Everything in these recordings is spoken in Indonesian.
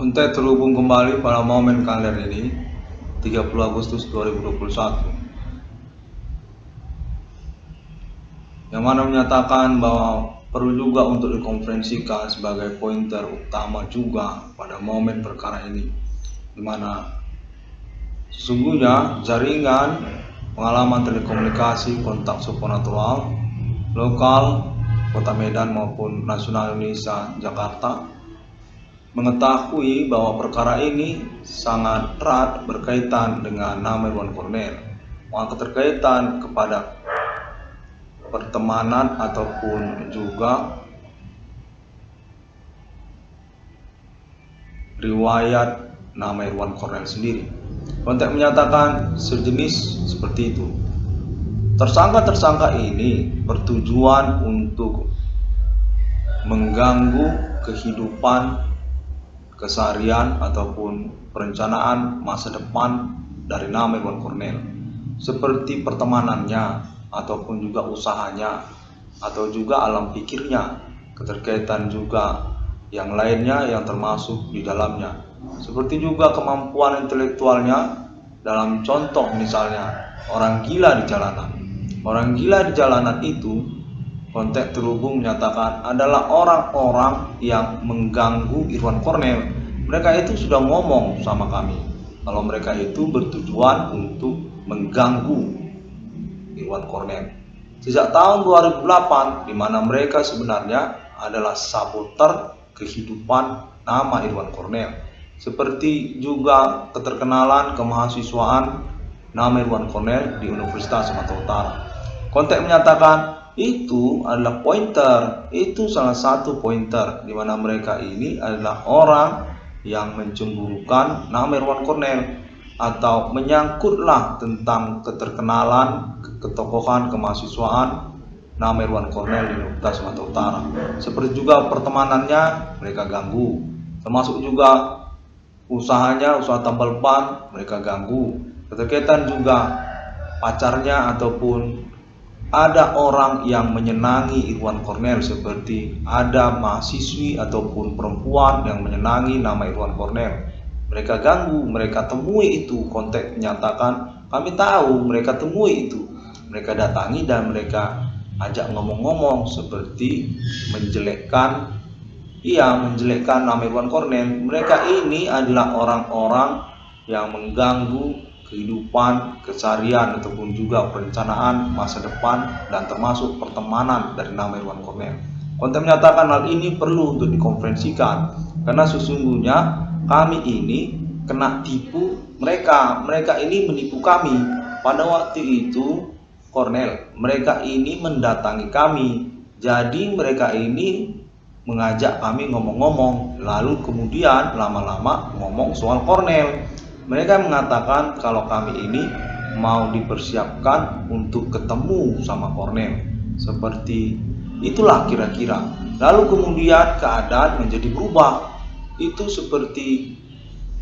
Untuk terhubung kembali pada momen kalender ini 30 Agustus 2021, yang mana menyatakan bahwa perlu juga untuk dikonferensikan sebagai pointer utama juga pada momen perkara ini, di mana sesungguhnya jaringan pengalaman telekomunikasi kontak supernatural lokal Kota Medan maupun nasional Indonesia Jakarta mengetahui bahwa perkara ini sangat erat berkaitan dengan nama Irwan Cornel, maka keterkaitan kepada pertemanan ataupun juga riwayat nama Irwan Cornel sendiri. Konteks menyatakan sejenis seperti itu. Tersangka-tersangka ini bertujuan untuk mengganggu kehidupan keseharian ataupun perencanaan masa depan dari nama Irwan Cornel, seperti pertemanannya ataupun juga usahanya atau juga alam pikirnya, keterkaitan juga yang lainnya yang termasuk di dalamnya, seperti juga kemampuan intelektualnya. Dalam contoh misalnya orang gila di jalanan. Orang gila di jalanan itu konteks terhubung menyatakan adalah orang-orang yang mengganggu Irwan Cornel. Mereka itu sudah ngomong sama kami kalau mereka itu bertujuan untuk mengganggu Irwan Cornel sejak tahun 2008, di mana mereka sebenarnya adalah saboter kehidupan nama Irwan Cornel, seperti juga keterkenalan kemahasiswaan nama Irwan Cornel di Universitas Sumatera Utara. Konteks menyatakan itu adalah pointer, itu salah satu pointer di mana mereka ini adalah orang yang mencemburukan nama Irwan Cornel atau menyangkutlah tentang keterkenalan ketokohan kemahasiswaan nama Irwan Cornel di Universitas Sumatera Utara. Seperti juga pertemanannya mereka ganggu, termasuk juga usahanya, usaha tambal ban mereka ganggu, keterkaitan juga pacarnya ataupun ada orang yang menyenangi Irwan Cornel, seperti ada mahasiswi ataupun perempuan yang menyenangi nama Irwan Cornel. Mereka ganggu, mereka temui itu. Konteks menyatakan kami tahu mereka temui itu, mereka datangi dan mereka ajak ngomong-ngomong, seperti menjelekkan nama Irwan Cornel. Mereka ini adalah orang-orang yang mengganggu kehidupan keseharian ataupun juga perencanaan masa depan dan termasuk pertemanan dari nama Irwan Cornel. Konteks menyatakan hal ini perlu untuk dikonferensikan karena sesungguhnya kami ini kena tipu mereka ini menipu kami. Pada waktu itu Cornel, mereka ini mendatangi kami, jadi mereka ini mengajak kami ngomong-ngomong, lalu kemudian lama-lama ngomong soal Cornel. Mereka mengatakan kalau kami ini mau dipersiapkan untuk ketemu sama Cornel, seperti itulah kira-kira. Lalu kemudian keadaan menjadi berubah, itu seperti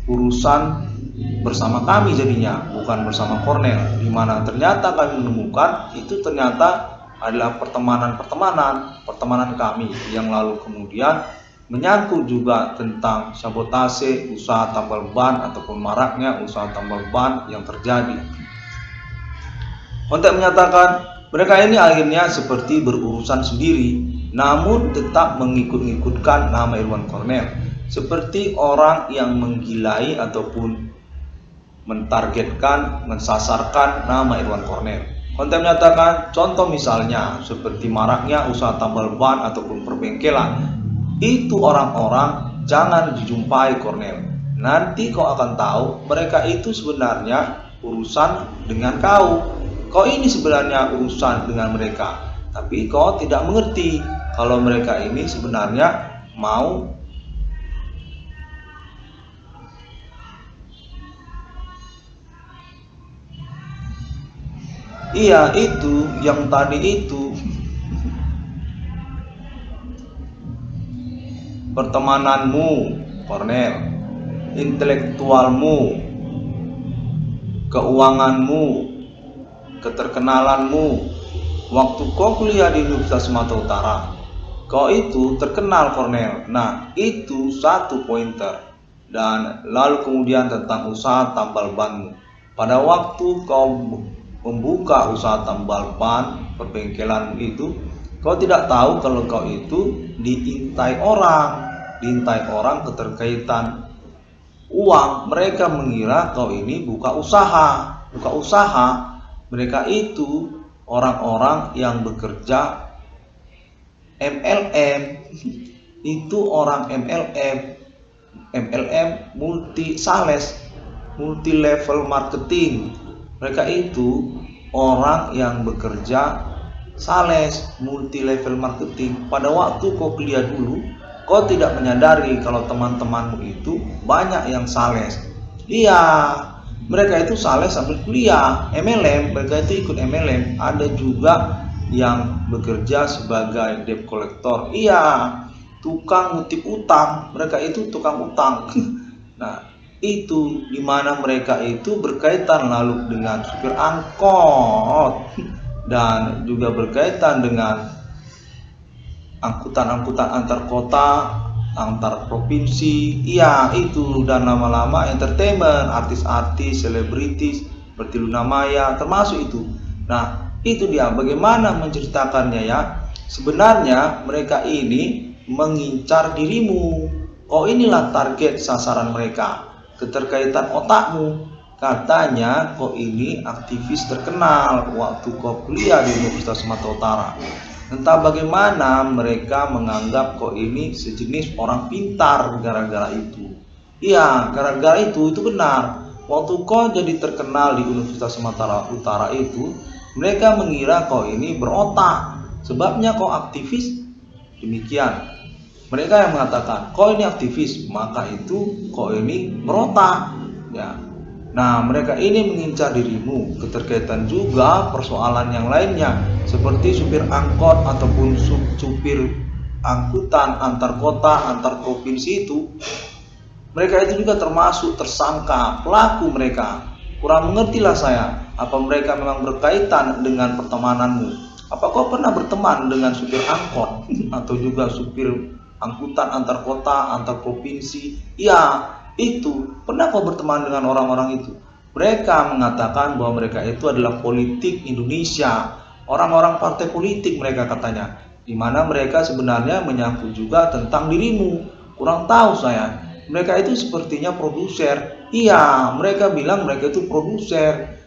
urusan bersama kami jadinya, bukan bersama Cornel, di mana ternyata kami menemukan itu ternyata adalah pertemanan kami yang lalu kemudian menyangkut juga tentang sabotase usaha tambal ban ataupun maraknya usaha tambal ban yang terjadi. Konteks menyatakan mereka ini akhirnya seperti berurusan sendiri, namun tetap mengikut-ikutkan nama Irwan Cornel, seperti orang yang menggilai ataupun mentargetkan, mensasarkan nama Irwan Cornel. Konteks menyatakan contoh misalnya seperti maraknya usaha tambal ban ataupun perbengkelan. Itu orang-orang jangan dijumpai Cornel. Nanti kau akan tahu mereka itu sebenarnya urusan dengan kau. Kau ini sebenarnya urusan dengan mereka, tapi kau tidak mengerti kalau mereka ini sebenarnya mau itu yang tadi itu pertemananmu Cornel, intelektualmu, keuanganmu, keterkenalanmu. Waktu kau kuliah di Universitas Sumatera Utara, kau itu terkenal Cornel. Nah, itu satu pointer. Dan lalu kemudian tentang usaha tambal banmu. Pada waktu kau membuka usaha tambal ban perbengkelanmu itu, kau tidak tahu kalau kau itu diintai orang keterkaitan uang. Mereka mengira kau ini buka usaha. Mereka itu orang-orang yang bekerja MLM. Itu orang MLM multi sales, multi level marketing. Mereka itu orang yang bekerja sales, multi level marketing. Pada waktu kau kuliah dulu, kau tidak menyadari kalau teman-temanmu itu banyak yang sales. Iya, mereka itu sales sambil kuliah MLM. Mereka itu ikut MLM. Ada juga yang bekerja sebagai debt collector. Iya, tukang ngutip utang. Mereka itu tukang utang. Nah, itu dimana mereka itu berkaitan lalu dengan supir angkot dan juga berkaitan dengan angkutan-angkutan antar kota, antar provinsi. Iya, itu. Dan lama-lama entertainment, artis-artis, selebritis seperti Luna Maya termasuk itu. Nah, itu dia bagaimana menceritakannya ya. Sebenarnya mereka ini mengincar dirimu. Oh, inilah target sasaran mereka. Keterkaitan otakmu. Katanya kau ini aktivis terkenal waktu kau kuliah di Universitas Sumatera Utara. Entah bagaimana mereka menganggap kau ini sejenis orang pintar gara-gara itu. Iya, gara-gara itu benar. Waktu kau jadi terkenal di Universitas Sumatera Utara itu, mereka mengira kau ini berotak. Sebabnya kau aktivis. Demikian. Mereka yang mengatakan kau ini aktivis, maka itu kau ini berotak. Ya. Nah, mereka ini mengincar dirimu. Keterkaitan juga persoalan yang lainnya, seperti supir angkot ataupun supir angkutan antar kota, antar provinsi itu. Mereka itu juga termasuk tersangka, pelaku mereka. Kurang mengertilah saya, apa mereka memang berkaitan dengan pertemananmu. Apa kau pernah berteman dengan supir angkot atau juga supir angkutan antar kota, antar provinsi? Ya, itu. Pernah kau berteman dengan orang-orang itu? Mereka mengatakan bahwa mereka itu adalah politik Indonesia, orang-orang partai politik mereka katanya, di mana mereka sebenarnya menyangkut juga tentang dirimu. Kurang tahu saya. Mereka itu sepertinya produser. Iya, mereka bilang mereka itu produser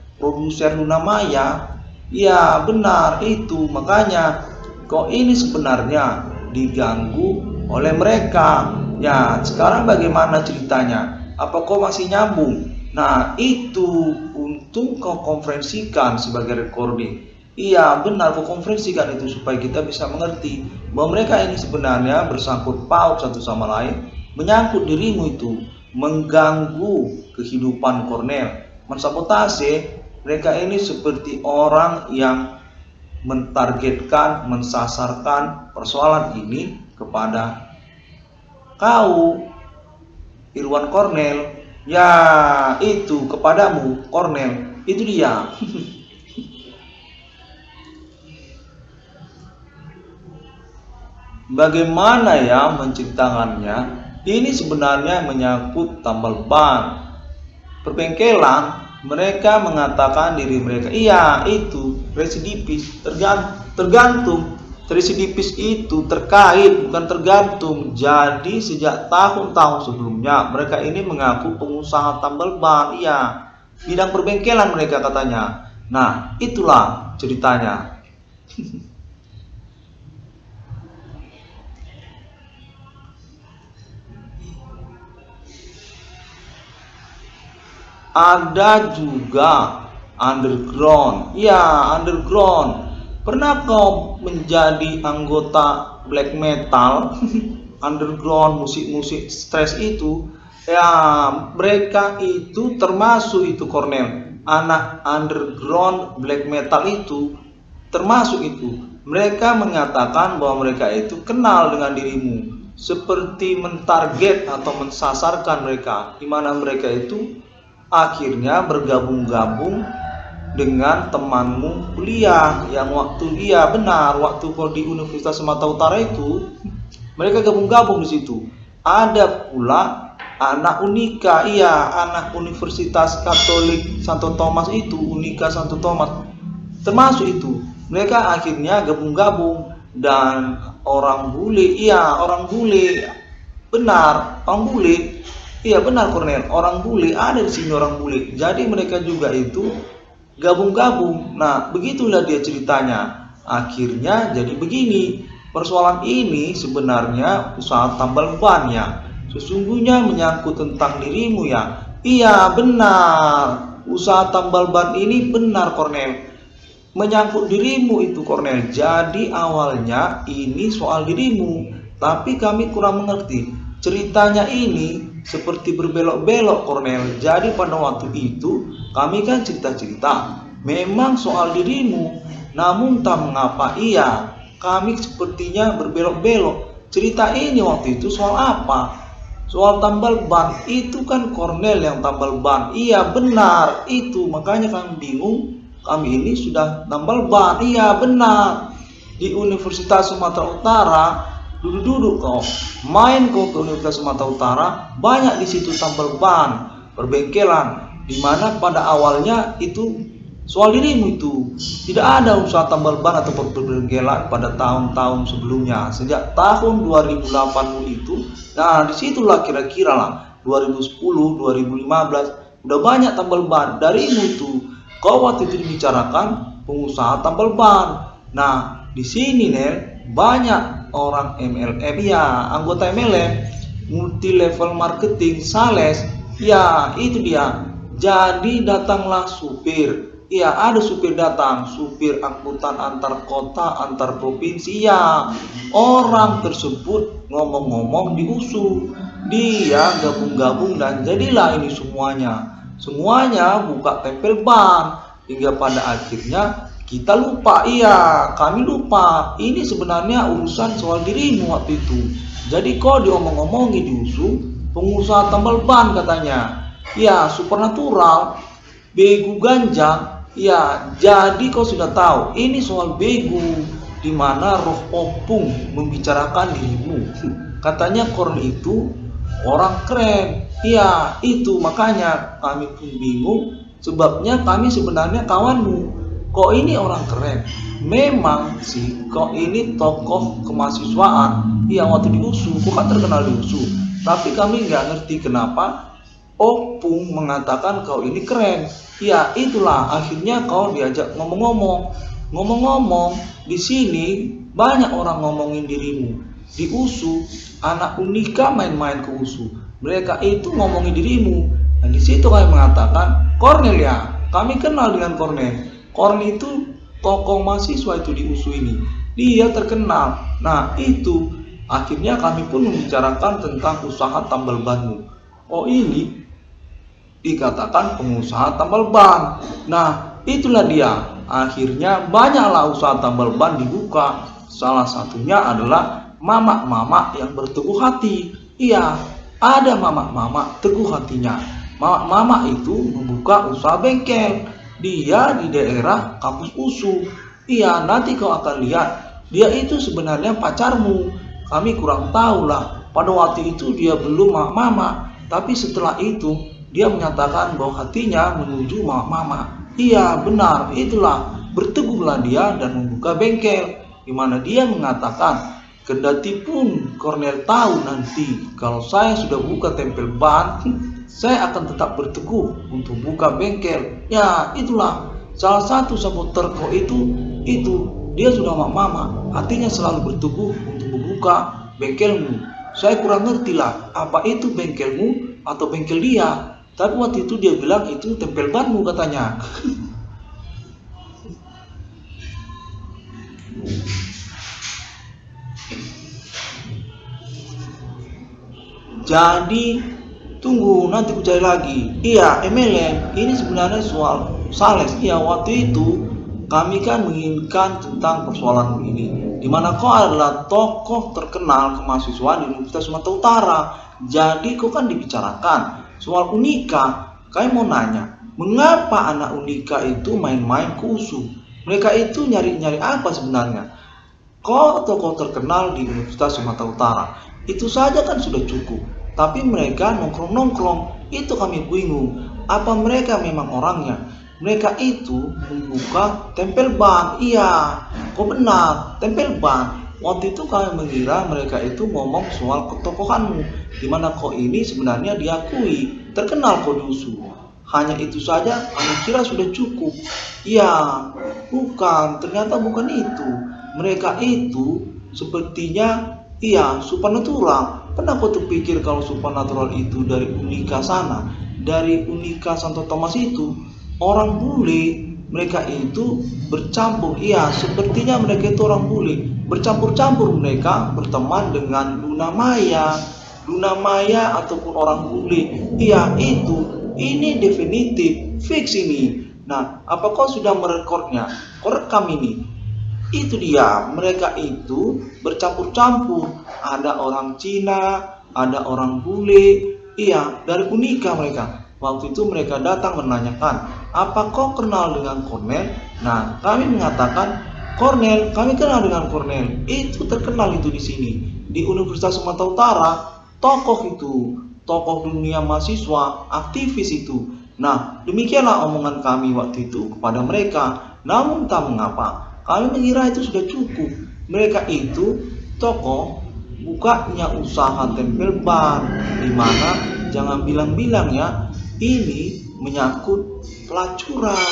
Luna Maya. Iya, benar itu. Makanya kau ini sebenarnya diganggu oleh mereka. Ya, sekarang bagaimana ceritanya? Apa kau masih nyambung? Nah, itu untuk kau konferensikan sebagai recording. Iya, benar, kau konferensikan itu supaya kita bisa mengerti bahwa mereka ini sebenarnya bersangkut paut satu sama lain, menyangkut dirimu itu, mengganggu kehidupan Cornel, mensabotase. Mereka ini seperti orang yang mentargetkan, mensasarkan persoalan ini kepada kau, Irwan Cornel. Ya, itu kepadamu, Cornel. Itu dia. Bagaimana ya menceritakannya? Ini sebenarnya menyangkut tambal ban perbengkelan. Mereka mengatakan diri mereka, iya itu residivis. Tergantung. Residivis itu terkait, bukan tergantung. Jadi sejak tahun-tahun sebelumnya mereka ini mengaku pengusaha tambal ban. Iya, bidang perbengkelan mereka katanya. Nah, itulah ceritanya. Ada juga underground. Ya, underground. Pernah kau menjadi anggota black metal? Underground, musik-musik stres itu. Ya, mereka itu termasuk itu, Cornel. Anak underground black metal itu termasuk itu. Mereka mengatakan bahwa mereka itu kenal dengan dirimu, seperti mentarget atau mensasarkan mereka, di mana mereka itu akhirnya bergabung-gabung dengan temanmu kuliah yang waktu waktu kau di Universitas Sumatera Utara itu mereka gabung-gabung di situ. Ada pula anak Unika, iya, anak Universitas Katolik Santo Thomas itu, Unika Santo Thomas, termasuk itu. Mereka akhirnya gabung-gabung dan orang bule, iya, orang bule, benar, orang bule, iya benar Cornel, orang bule ada di sini orang bule. Jadi mereka juga itu gabung-gabung. Nah, begitulah dia ceritanya. Akhirnya jadi begini. Persoalan ini sebenarnya usaha tambal ban ya. Sesungguhnya menyangkut tentang dirimu ya. Iya, benar. Usaha tambal ban ini benar, Cornel. Menyangkut dirimu itu, Cornel. Jadi awalnya ini soal dirimu, tapi kami kurang mengerti. Ceritanya ini seperti berbelok-belok, Cornel. Jadi pada waktu itu kami kan cerita-cerita memang soal dirimu, namun tak mengapa iya, kami sepertinya berbelok-belok. Cerita ini waktu itu soal apa? Soal tambal ban. Itu kan Cornel yang tambal ban. Iya benar itu, makanya kami bingung. Kami ini sudah tambal ban. Iya benar. Di Universitas Sumatera Utara, duduk-duduk kau, main kau ke Universitas Sumatera Utara, banyak di situ tambal ban, perbengkelan, di mana pada awalnya itu soal dirimu itu tidak ada usaha tambal ban atau perbengkelan pada tahun-tahun sebelumnya. Sejak tahun 2008 itu, nah disitulah kira-kira lah 2010, 2015 udah banyak tambal ban darimu itu. Kau waktu itu dibicarakan pengusaha tambal ban. Nah, di sini Nel, banyak orang MLM ya, anggota MLM, multi level marketing, sales. Ya, itu dia. Jadi datanglah supir. Ya, ada supir datang, supir angkutan antar kota, antar provinsi ya. Orang tersebut ngomong-ngomong diusung. Dia gabung-gabung dan jadilah ini semuanya. Semuanya buka tempel ban hingga pada akhirnya kita lupa, iya kami lupa ini sebenarnya urusan soal dirimu waktu itu. Jadi kok diomong-omongi diusung pengusaha tambal ban katanya, ya supernatural, begu ganja, ya jadi kau sudah tahu ini soal begu di mana roh opung membicarakan dirimu. Katanya Korn itu orang keren. Iya, itu makanya kami pun bingung sebabnya kami sebenarnya kawanmu. Kok ini orang keren? Memang sih, kok ini tokoh kemahasiswaan. Iya, waktu di USU, kok kan terkenal di USU. Tapi kami nggak ngerti kenapa Opung mengatakan kau ini keren. Iya, itulah akhirnya kau diajak ngomong-ngomong. Ngomong-ngomong, di sini banyak orang ngomongin dirimu. Di USU, anak Unika main-main ke USU. Mereka itu ngomongin dirimu. Dan di situ kami mengatakan, Cornel ya, kami kenal dengan Cornel. Cornel itu tokoh mahasiswa itu di USU ini. Dia terkenal. Nah itu, akhirnya kami pun membicarakan tentang usaha tambal banmu. Oh ini dikatakan pengusaha tambal ban. Nah itulah dia. Akhirnya banyaklah usaha tambal ban dibuka. Salah satunya adalah mama-mama yang berteguh hati. Iya, ada mama-mama teguh hatinya. Mama-mama itu membuka usaha bengkel. Dia di daerah kampus USU. Iya, nanti kau akan lihat. Dia itu sebenarnya pacarmu. Kami kurang tahu lah. Pada waktu itu dia belum mama. Tapi setelah itu dia menyatakan bahwa hatinya menuju mama. Iya, benar. Itulah. Berteguhlah dia dan membuka bengkel. Di mana dia mengatakan, kendati pun Cornel tahu nanti kalau saya sudah buka tempel ban, saya akan tetap berteguh untuk buka bengkel. Ya itulah salah satu saboter kau itu dia sudah mama, artinya selalu berteguh untuk membuka bengkelmu. Saya kurang ngerti lah apa itu bengkelmu atau bengkel dia, tapi waktu itu dia bilang itu tempel banmu katanya. Jadi tunggu nanti ku cari lagi. Iya, MLM ini sebenarnya soal sales. Iya, waktu itu kami kan menginginkan tentang persoalan ini. Dimana kau adalah tokoh terkenal kemahasiswaan di Universitas Sumatera Utara. Jadi kau kan dibicarakan soal Unika. Kami mau nanya, mengapa anak Unika itu main-main ke USU? Mereka itu nyari-nyari apa sebenarnya? Kau tokoh terkenal di Universitas Sumatera Utara. Itu saja kan sudah cukup. tapi mereka nongkrong-nongkrong. Itu kami bingung, apa mereka memang orangnya? Mereka itu membuka tempel ban. Iya, kok benar, tempel ban. Waktu itu kami mengira mereka itu ngomong soal ketokohanmu, dimana kau ini sebenarnya diakui terkenal kau di USU. Hanya itu saja kami kira sudah cukup. Iya, bukan, ternyata bukan itu. Mereka itu sepertinya, iya, supernatural. Pernah kau terpikir kalau supernatural itu dari Unika sana, dari Unika Santo Thomas itu, orang bule, mereka itu bercampur. Iya, sepertinya mereka itu orang bule, bercampur-campur. Mereka berteman dengan Luna Maya, ataupun orang bule. Iya, itu, ini definitif, fix ini. Nah, apa kau sudah merekodnya? Kau rekam ini. Itu dia, mereka itu bercampur-campur. Ada orang Cina, ada orang bule. Iya, dari Unika mereka. Waktu itu mereka datang menanyakan, apa kau kenal dengan Cornel? Nah, kami mengatakan, Cornel, kami kenal dengan Cornel. Itu terkenal itu di sini, di Universitas Sumatera Utara. Tokoh itu, tokoh dunia mahasiswa, aktivis itu. Nah, demikianlah omongan kami waktu itu kepada mereka. Namun tak mengapa, kami mengira itu sudah cukup. Mereka itu tokoh bukanya usaha tempel ban, dimana jangan bilang-bilang ya, ini menyangkut pelacuran,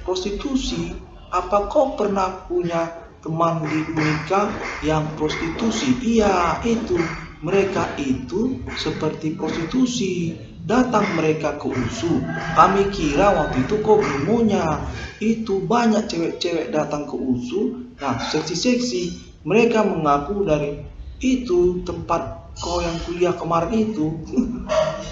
prostitusi. Apa kau pernah punya teman di Unika yang prostitusi? Iya, itu. Mereka itu seperti prostitusi. Datang mereka ke USU. Kami kira waktu itu kok ilmunya. Itu banyak cewek-cewek datang ke USU. Nah, seksi-seksi. Mereka mengaku dari itu tempat kau yang kuliah kemarin itu.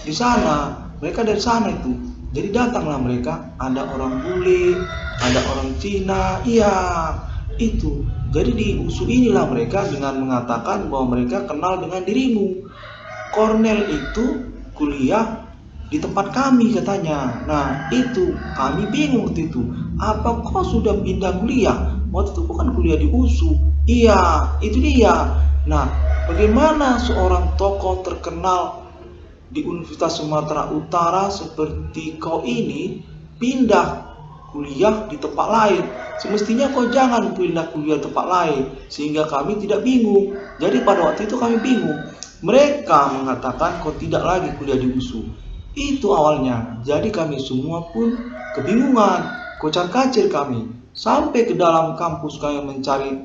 Di sana. Mereka dari sana itu. Jadi datanglah mereka. Ada orang bule, ada orang Cina. Iya, itu. Jadi di USU inilah mereka dengan mengatakan bahwa mereka kenal dengan dirimu. Cornel itu kuliah di tempat kami katanya. Nah, itu kami bingung waktu itu. Apa kau sudah pindah kuliah? Waktu itu bukan kuliah di USU. Iya, itu dia. Nah, bagaimana seorang tokoh terkenal di Universitas Sumatera Utara seperti kau ini pindah kuliah di tempat lain? Semestinya kau jangan pindah kuliah tempat lain, sehingga kami tidak bingung. Jadi pada waktu itu kami bingung. Mereka mengatakan kau tidak lagi kuliah di USU. Itu awalnya. Jadi kami semua pun kebingungan, kocar-kacir kami. Sampai ke dalam kampus kami mencari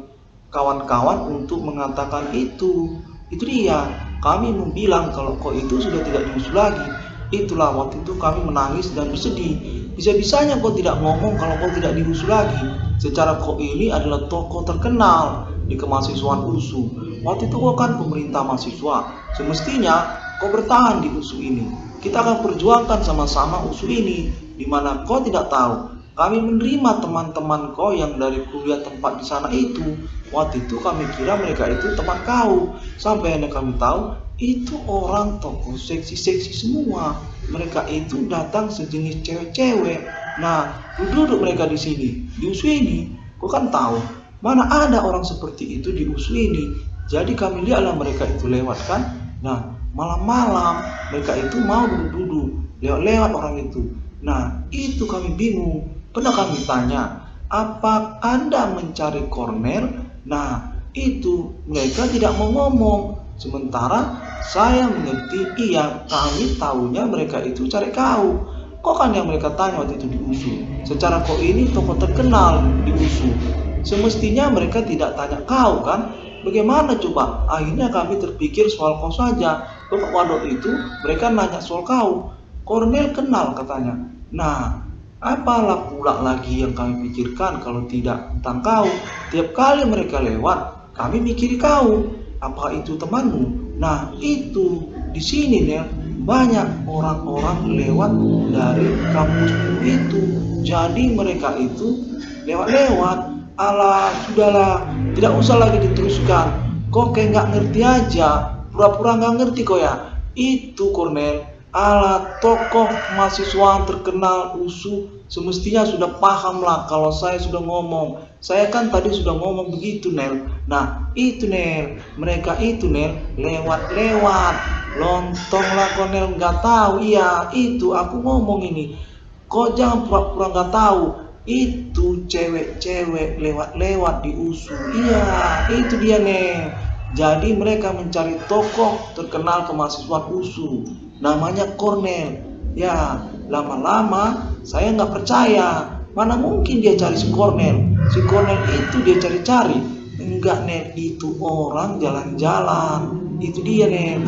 kawan-kawan untuk mengatakan itu. Itu dia. Kami membilang kalau kau itu sudah tidak di USU lagi. Itulah waktu itu kami menangis dan bersedih. Bisa-bisanya kau tidak ngomong kalau kau tidak di USU lagi. Secara kau ini adalah tokoh terkenal di kemahasiswaan USU. Waktu itu kau kan pemerintah mahasiswa. Semestinya kau bertahan di USU ini. Kita akan perjuangkan sama-sama USU ini. Dimana kau tidak tahu, kami menerima teman-teman kau yang dari kuliah tempat di sana itu. Waktu itu kami kira mereka itu teman kau. Sampai hanya kami tahu itu orang tokoh seksi-seksi semua. Mereka itu datang sejenis cewek-cewek. Nah, duduk mereka di sini, di USU ini. Kau kan tahu, mana ada orang seperti itu di USU ini. Jadi kami lihatlah mereka itu lewat kan. Nah, malam-malam mereka itu mau duduk-duduk, lewat-lewat orang itu. Nah, itu kami bingung. Pernah kami tanya, apa Anda mencari Cornel? Nah, itu mereka tidak mau ngomong. Sementara saya mengerti, iya, kami tahunya mereka itu cari kau. Kok kan yang mereka tanya waktu itu di USU. Secara kau ini tokoh terkenal di USU. Semestinya mereka tidak tanya kau kan? Bagaimana coba? Akhirnya kami terpikir soal kau saja. Bapak Wadot itu mereka nanya soal kau. Cornel kenal katanya. Nah, apalah pula lagi yang kami pikirkan kalau tidak tentang kau. Tiap kali mereka lewat, kami mikir kau. Apa itu temanmu? Nah, itu di sini Nel, banyak orang-orang lewat dari kampus itu. Jadi mereka itu lewat-lewat. Alah, sudahlah, tidak usah lagi diteruskan. Kok kayak nggak ngerti aja, pura-pura nggak ngerti kok ya. Itu Cornel, Ala tokoh mahasiswa terkenal USU semestinya sudah paham lah kalau saya sudah ngomong. Saya kan tadi sudah ngomong begitu, Nel. Nah, itu Nel, mereka itu Nel lewat-lewat. Lontong lah kok Nel nggak tahu. Iya, itu aku ngomong ini. Kok jangan pura-pura nggak tahu. Itu cewek-cewek lewat-lewat di USU. Iya, itu dia Nel. Jadi mereka mencari tokoh terkenal kemahasiswaan USU. Namanya Cornel. Ya, lama-lama saya nggak percaya. Mana mungkin dia cari si Cornel? Si Cornel itu dia cari-cari. Enggak, Nel, itu orang jalan-jalan. Itu dia, Nel.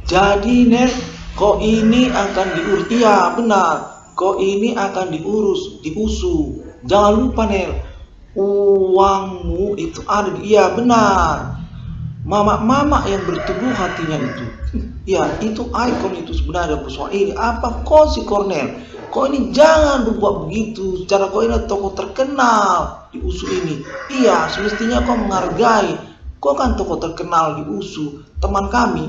Jadi, Nel, kok ini akan diurus? Iya, benar. Kok ini akan diurus, diusu. Jangan lupa, Nel. Uangmu itu ada di, iya benar. Mama-mama yang bertubuh hatinya itu. Ya, itu ikon itu sebenarnya persoalan ini. Apa kok si Cornel? Kok ini jangan berbuat begitu. Secara kau ini tokoh terkenal di USU ini. Iya, semestinya kau menghargai. Kau kan tokoh terkenal di USU, teman kami.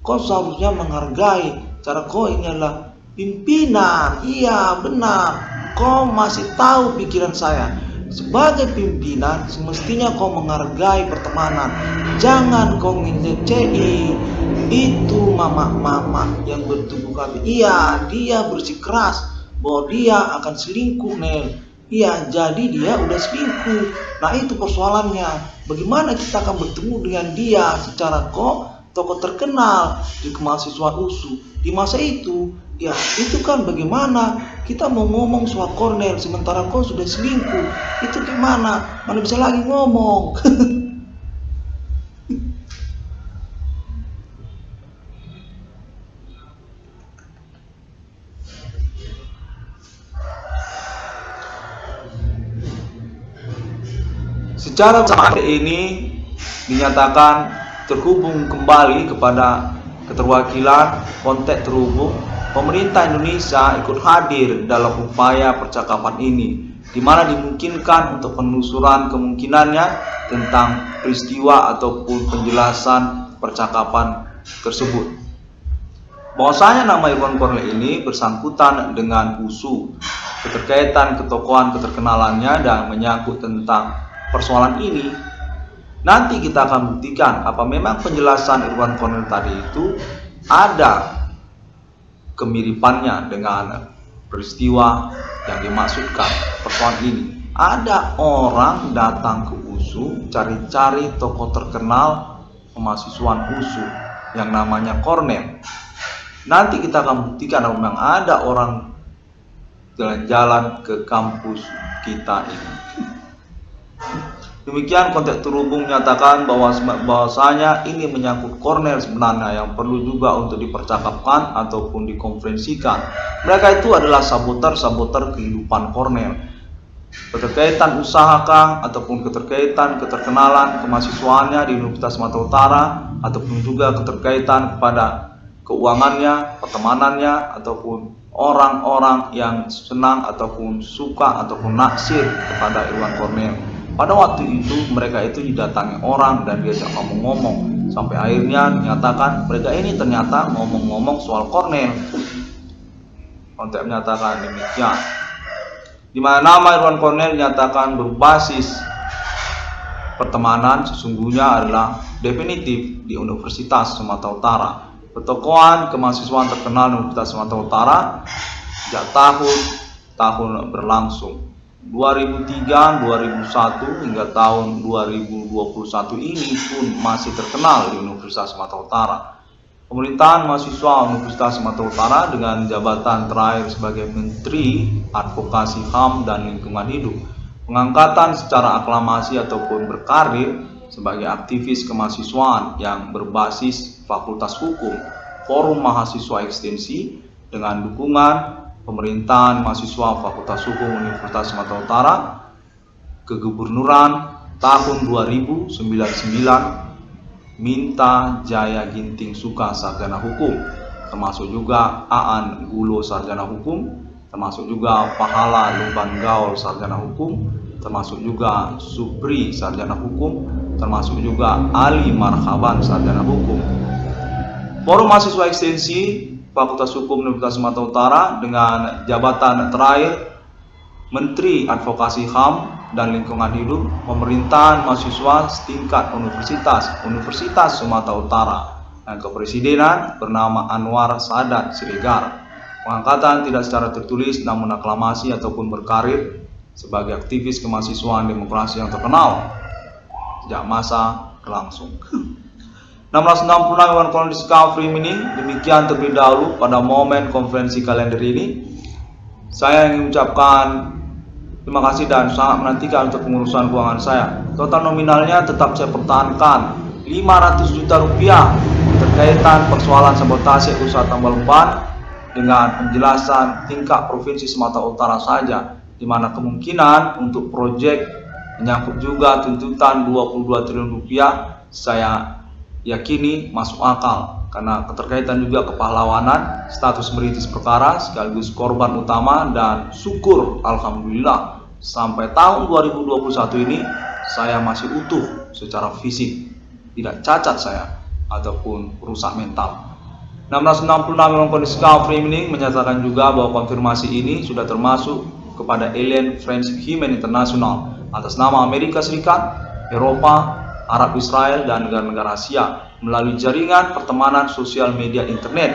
Kau seharusnya menghargai. Cara kau ini adalah pimpinan. Iya, benar. Kau masih tahu pikiran saya. Sebagai pimpinan, semestinya kau menghargai pertemanan. Jangan kau ngecei. Itu mama-mama yang bertubuh kami. Iya, dia bersikeras bahwa dia akan selingkuh, Nel. Iya, jadi dia udah selingkuh. Nah, itu persoalannya. Bagaimana kita akan bertemu dengan dia secara kok tokoh terkenal di kemahasiswaan USU. Di masa itu, ya itu kan bagaimana kita mau ngomong soal Cornel sementara kau sudah selingkuh. Itu gimana? Mana bisa lagi ngomong. Secara sama ini dinyatakan terhubung kembali kepada keterwakilan konteks terhubung. Pemerintah Indonesia ikut hadir dalam upaya percakapan ini, di mana dimungkinkan untuk penelusuran kemungkinannya tentang peristiwa ataupun penjelasan percakapan tersebut. Bahwasanya nama Irwan Cornel ini bersangkutan dengan USU, keterkaitan ketokohan keterkenalannya dan menyangkut tentang persoalan ini. Nanti kita akan buktikan apa memang penjelasan Irwan Cornel tadi itu ada kemiripannya dengan peristiwa yang dimaksudkan persoalan ini. Ada orang datang ke USU cari-cari tokoh terkenal kemahasiswaan USU yang namanya Cornel. Nanti kita akan buktikan apa memang ada orang jalan-jalan ke kampus kita ini. Demikian konteks terhubung menyatakan bahwasanya ini menyangkut Cornel sebenarnya yang perlu juga untuk dipercakapkan ataupun dikonferensikan. Mereka itu adalah saboter kehidupan Cornel. Keterkaitan usahakah ataupun keterkaitan keterkenalan kemahasiswaannya di Universitas Sumatera Utara ataupun juga keterkaitan kepada keuangannya, pertemanannya ataupun orang-orang yang senang ataupun suka ataupun naksir kepada Irwan Cornel. Pada waktu itu mereka itu didatangi orang dan diajak ngomong-ngomong sampai akhirnya dinyatakan mereka ini ternyata ngomong-ngomong soal Cornel. Konteks menyatakan demikian. Di mana nama Irwan Cornel dinyatakan berbasis pertemanan sesungguhnya adalah definitif di Universitas Sumatera Utara. Pertokohan kemahasiswaan terkenal di Universitas Sumatera Utara sejak tahun berlangsung. 2003, 2001 hingga tahun 2021 ini pun masih terkenal di Universitas Sumatera Utara. Pemerintahan mahasiswa Universitas Sumatera Utara dengan jabatan terakhir sebagai Menteri Advokasi HAM dan Lingkungan Hidup, pengangkatan secara aklamasi ataupun berkarir sebagai aktivis kemahasiswaan yang berbasis Fakultas Hukum, Forum Mahasiswa Ekstensi dengan dukungan pemerintahan mahasiswa Fakultas Hukum Universitas Sumatera Utara, kegubernuran tahun 2099, Minta Jaya Ginting Suka Sarjana Hukum, termasuk juga Aan Gulo Sarjana Hukum, termasuk juga Pahala Lumban Gaul Sarjana Hukum, termasuk juga Supri, sarjana hukum, termasuk juga Ali Marhaban, sarjana hukum. Forum Mahasiswa Ekstensi Fakultas Hukum Universitas Sumatera Utara dengan jabatan terakhir Menteri Advokasi HAM dan Lingkungan Hidup Pemerintahan Mahasiswa setingkat Universitas Sumatera Utara, dan kepresidenan bernama Anwar Sadat Siregar. Pengangkatan tidak secara tertulis namun aklamasi ataupun berkarir sebagai aktivis kemahasiswaan demokrasi yang terkenal sejak masa berlangsung. 666 Dewan Kolonel Discovery ini. Demikian terlebih dahulu pada momen konferensi kalender ini. Saya ingin mengucapkan terima kasih dan sangat menantikan untuk pengurusan keuangan saya. Total nominalnya tetap saya pertahankan 500 juta rupiah terkaitan persoalan sabotase usaha tambal ban dengan penjelasan tingkat provinsi Sumatera Utara saja, di mana kemungkinan untuk proyek menyangkut juga tuntutan 22 triliun rupiah saya yakini masuk akal karena keterkaitan juga kepahlawanan, status meritis perkara sekaligus korban utama, dan syukur alhamdulillah sampai tahun 2021 ini saya masih utuh secara fisik, tidak cacat saya ataupun rusak mental. 666 Dewan Kolonel Discovery ini menyatakan juga bahwa konfirmasi ini sudah termasuk kepada Alien Friends Human International atas nama Amerika Serikat, Eropa, Arab Israel, dan negara-negara Asia melalui jaringan pertemanan sosial media internet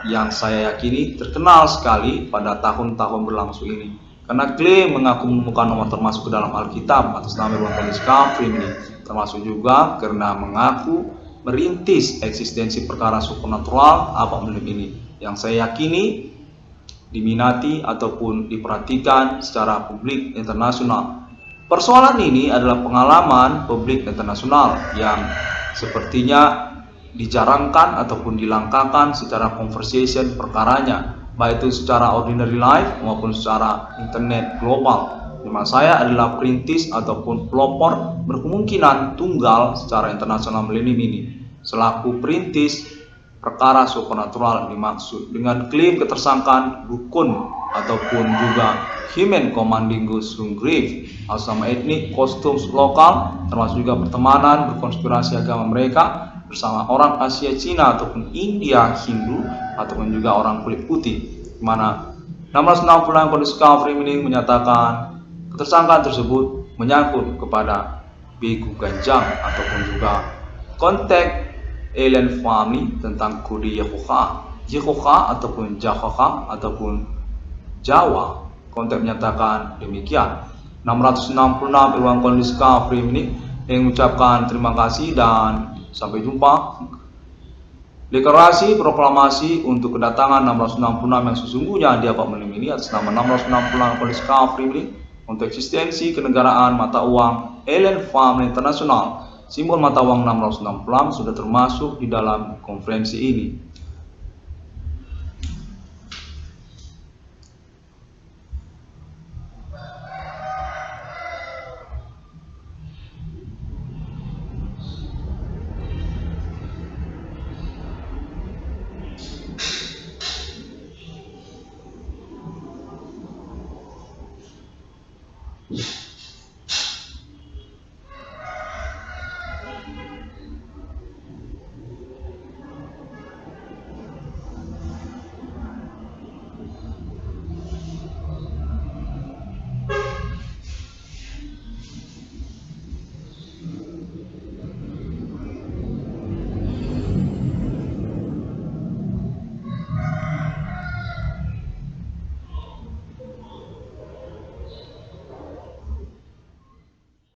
yang saya yakini terkenal sekali pada tahun-tahun berlangsung ini, karena klaim mengaku menemukan nomor termasuk ke dalam Alkitab atas nama Dewan Kolonel Discovery ini, termasuk juga karena mengaku merintis eksistensi perkara supernatural apa ini yang saya yakini diminati ataupun diperhatikan secara publik internasional. Persoalan ini adalah pengalaman publik internasional yang sepertinya dijarangkan ataupun dilangkakan secara conversation perkaranya, baik itu secara ordinary life maupun secara internet global. Tema saya adalah perintis ataupun pelopor berkemungkinan tunggal secara internasional milenium ini. Selaku perintis perkara supernatural dimaksud dengan klaim ketersangkaan dukun ataupun juga Human Commanding Ghost Grave, asrama etnik, kostum lokal, termasuk juga pertemanan berkonspirasi agama mereka bersama orang Asia Cina ataupun India Hindu ataupun juga orang kulit putih, di mana 666 Kolonel Discovery ini menyatakan ketersangkaan tersebut menyangkut kepada Begu Ganjang ataupun juga kontak Alien Family tentang kode Yehoha ataupun Jahoha ataupun Jawa. Kontak menyatakan demikian. 666 Dewan Kolonel Discovery ini yang mengucapkan terima kasih dan sampai jumpa. Deklarasi proklamasi untuk kedatangan 666 yang sesungguhnya di Abad Melim ini atas nama 666 Kolonel Discovery ini untuk eksistensi kenegaraan mata uang Alien Family Internasional. Simbol mata uang 666 sudah termasuk di dalam konferensi ini.